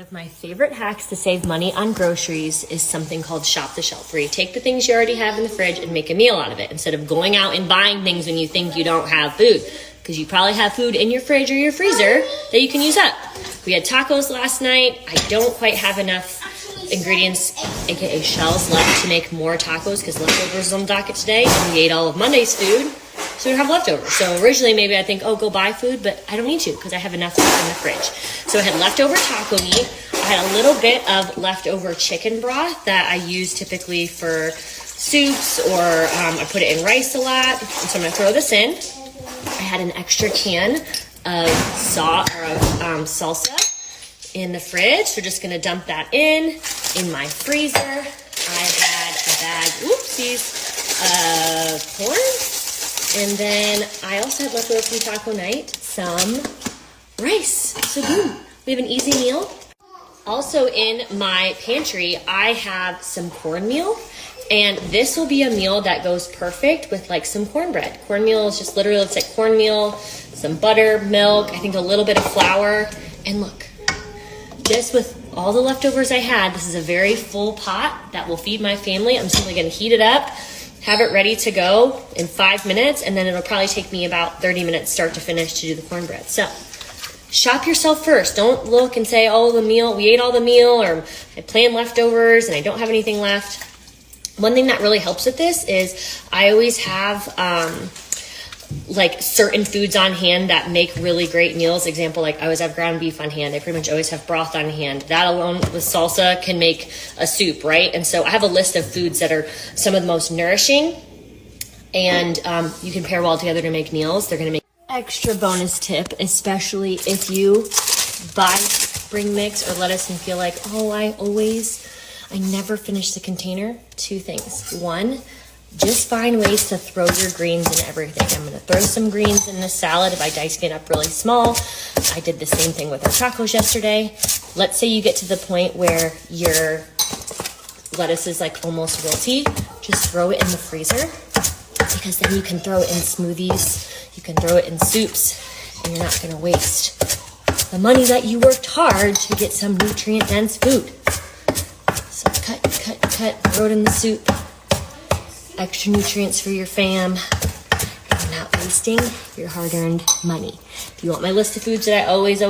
of my favorite hacks to save money on groceries is something called shop the shelf, where you take the things you already have in the fridge and make a meal out of it instead of going out and buying things when you think you don't have food, because you probably have food in your fridge or your freezer that you can use up. We had tacos last night. I don't quite have enough ingredients, aka shells, left to make more tacos because leftovers on the docket today, and we ate all of Monday's food, so we have leftovers. So originally maybe I think, oh, go buy food, but I don't need to because I have enough stuff in the fridge. So I had leftover taco meat. I had a little bit of leftover chicken broth that I use typically for soups, or I put it in rice a lot. And so I'm gonna throw this in. I had an extra can of salsa in the fridge. So just gonna dump that in my freezer. I had a bag, of corn. And then I also had leftover from taco night, some rice. So boom, we have an easy meal. Also in my pantry, I have some cornmeal. And this will be a meal that goes perfect with like some cornbread. Cornmeal is just literally, it's like cornmeal, some butter, milk, I think a little bit of flour. And look, just with all the leftovers I had, this is a very full pot that will feed my family. I'm simply gonna heat it up, have it ready to go in 5 minutes, and then it'll probably take me about 30 minutes start to finish to do the cornbread. So shop yourself first. Don't look and say, oh, we ate all the meal, or I planned leftovers and I don't have anything left. One thing that really helps with this is I always have like certain foods on hand that make really great meals. Example, like I always have ground beef on hand. I pretty much always have broth on hand. That alone with salsa can make a soup, right? And so I have a list of foods that are some of the most nourishing, and you can pair well together to make meals. They're gonna make extra bonus tip, especially if you buy spring mix or lettuce and feel like, oh, I never finish the container. 2 things. 1, just find ways to throw your greens in everything. I'm gonna throw some greens in this salad if I dice it up really small. I did the same thing with our tacos yesterday. Let's say you get to the point where your lettuce is like almost wilty. Just throw it in the freezer, because then you can throw it in smoothies, you can throw it in soups, and you're not gonna waste the money that you worked hard to get some nutrient-dense food. So cut, throw it in the soup. Extra nutrients for your fam. You're not wasting your hard-earned money. If you want my list of foods that I always